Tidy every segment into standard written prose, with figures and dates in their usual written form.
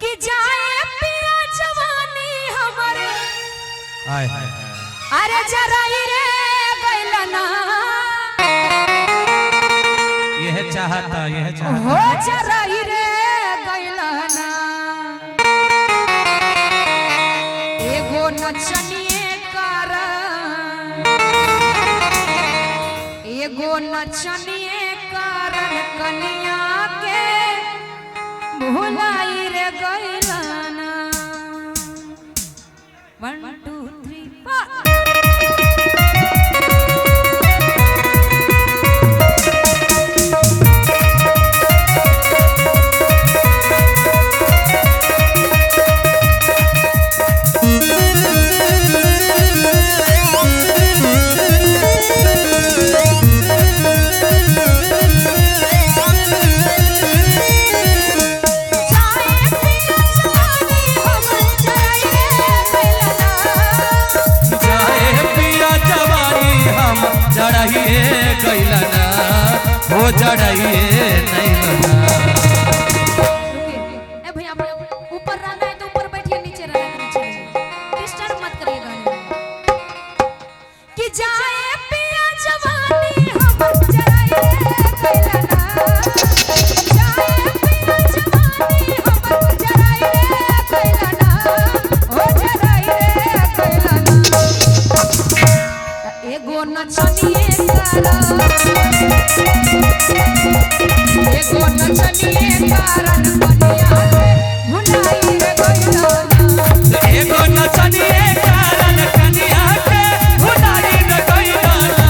कि जाए पिया जवानी हमारे हाय हाय अरे जराई रे गइलना यह चाहता हो जराई रे गइलना एगो नचनिए कारण कनिया के भुलाई रे गइलना 1 2 3 4 हो चढ़ाइए नहीं लगा। ए भैया ऊपर रहना है तो ऊपर बैठिए, नीचे रहना है तो नीचे डिस्टर्ब मत करिए गाने कि जाए पिया जवानी हम जराए गइलना जाए पिया जवानी हम जराए गइलना हो जराए गइलना एगो नचनिए कारण बनिया भुलाई रे गइलना एगो नचनिए कारण कनिया के भुलाई रे गइलना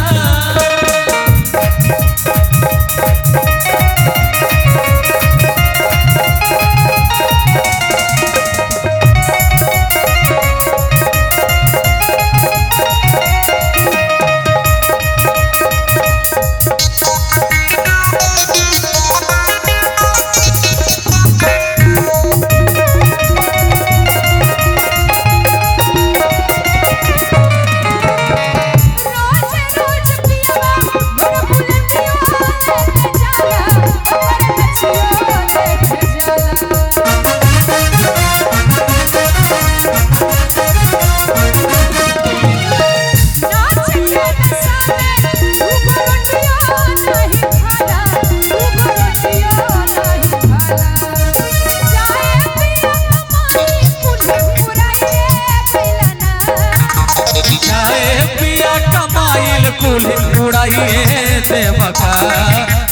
उड़ाइए देवका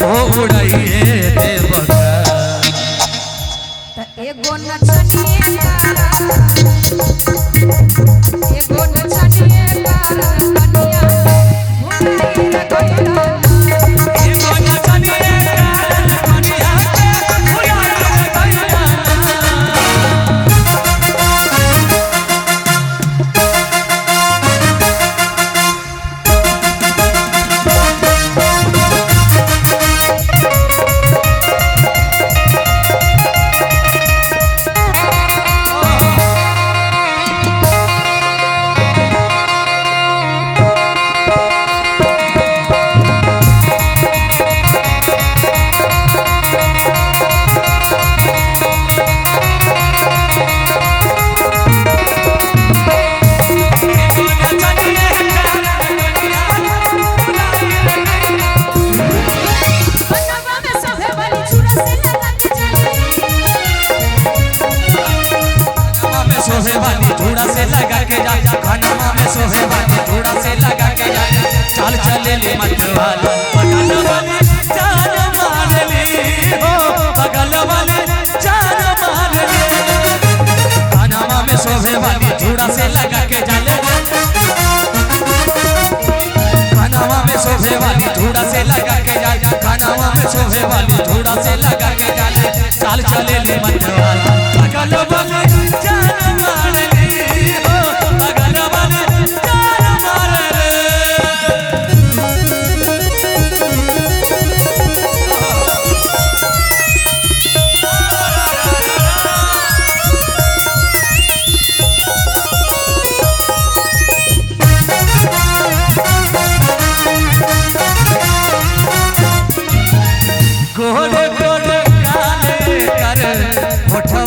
ओ उड़ाइए देवका एगो नचनिए कारण कनिया भुलाई रे गइलना एगो नचनिए कारण कनिया के भुलाई रे गइलना थोड़ा से लगा के जा खाना में सोहे वाली थोड़ा से लगा के जा चाल चले ले मत वाला बगल वाले जान मार ली हो बगल वाले जान मार ली खाना में सोहे वाली थोड़ा से लगा के जा खाना में सोहे वाली थोड़ा से लगा के जा खाना में सोहे वाली थोड़ा से लगा के जा चाल चले ले मत वाला बगल वाले जान मार ली गोरे गोरे काले कर होठवा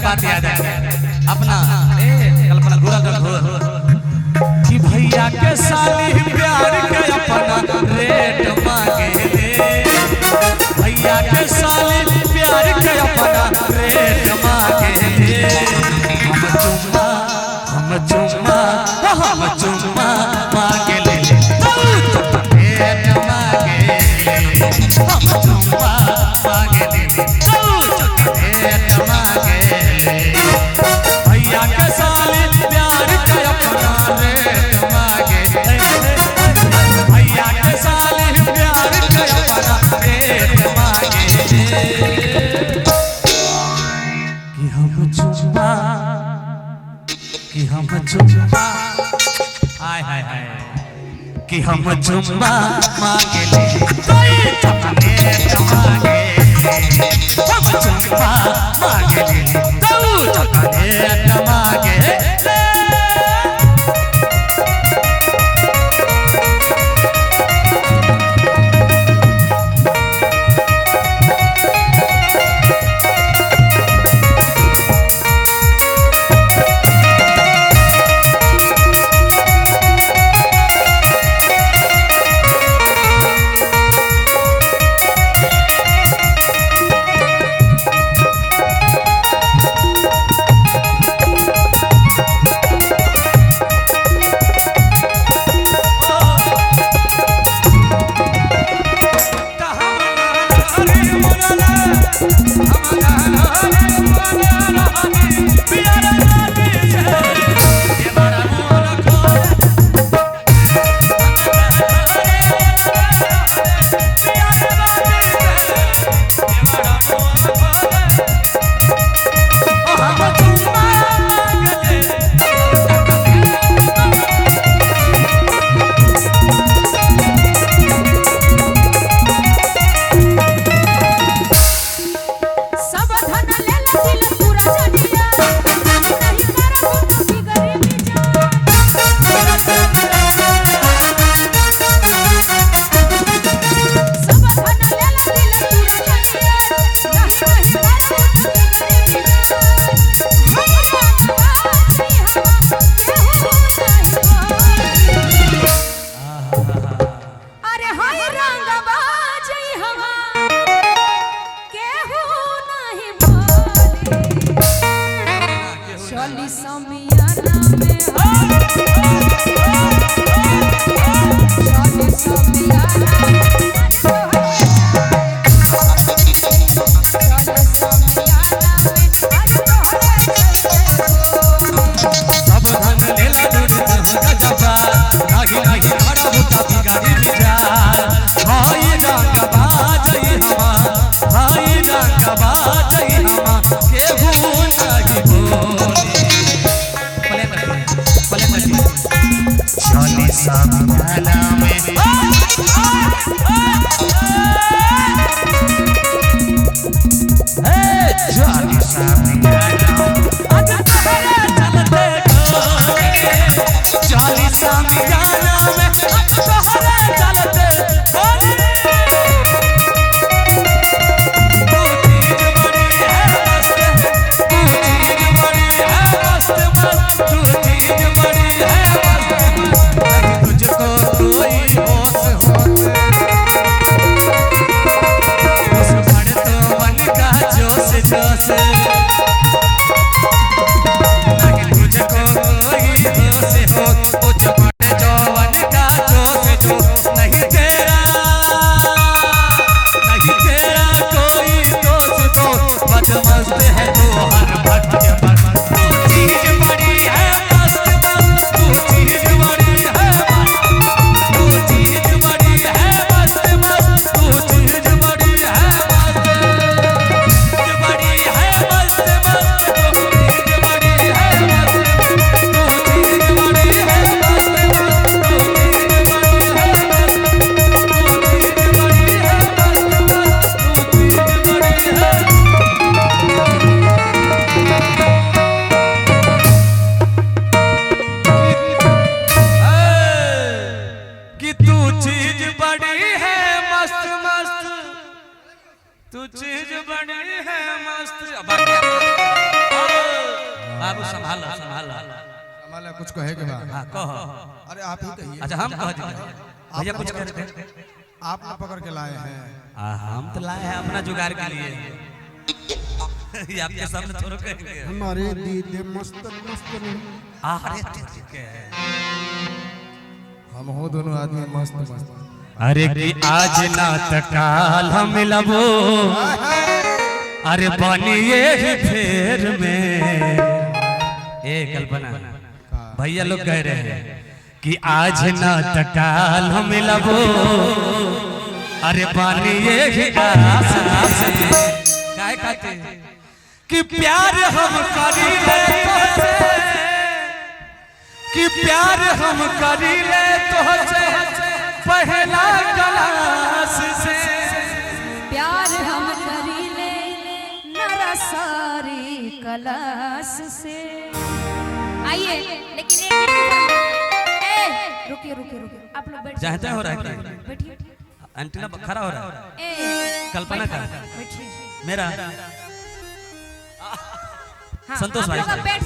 बात याद है अपना कल्पना घोरा कि भैया के साली प्यार के अपना रेट मांगे भैया के साली प्यार के अपना रेट मांगे हम चुम्मा मांगे ले रेट मांगे हम चुम्मा मांगे ले रेट मांगे भैया के साली प्यार के अपना रेट मांगे भैया के साली प्यार के अपना रेट मांगे कि हम चुम्मा मांगे ले रेट मांगे हम चुम्मा मांगे ले रेट मांगे तू चीज बड़ी है मस्त। बाबू संभालो संभालो। हमारा कुछ कहे के बाद हाँ कहो। अरे आप ही कहिए। अच्छा हम कह देंगे भैया कुछ कह रहे थे। आपने पकड़ के लाए हैं। हम तो लाए हैं अपना जुगाड़ के लिए। ये आपके सामने थोड़ा कहेंगे। हमारे दीदे मस्त मस्त अरे ठीक है। हम हो दोनों आदमी मस्त मस्त। अरे कि आज ना तकाल हम मिलबो, अरे बनिए ही फेर में। ए कल्पना भैया लोग कह रहे हैं कि आज ना तकाल हम मिलबो, अरे बनिए ही आस काहे कहते कि प्यार हम करी ले तोहसे, कि प्यार हम करी ले तोहसे पहला क्लास से। प्यार हम करीले नरसारी क्लास से। आइए लेकिन रुकिए रुकिए रुकिए आप लोग बैठ चाहते हो रहा है बैठिए। एंटीना खड़ा हो रहा है। कल्पना का बैठिए। मेरा हाँ, संतोष आप भाई लोग अब बैठ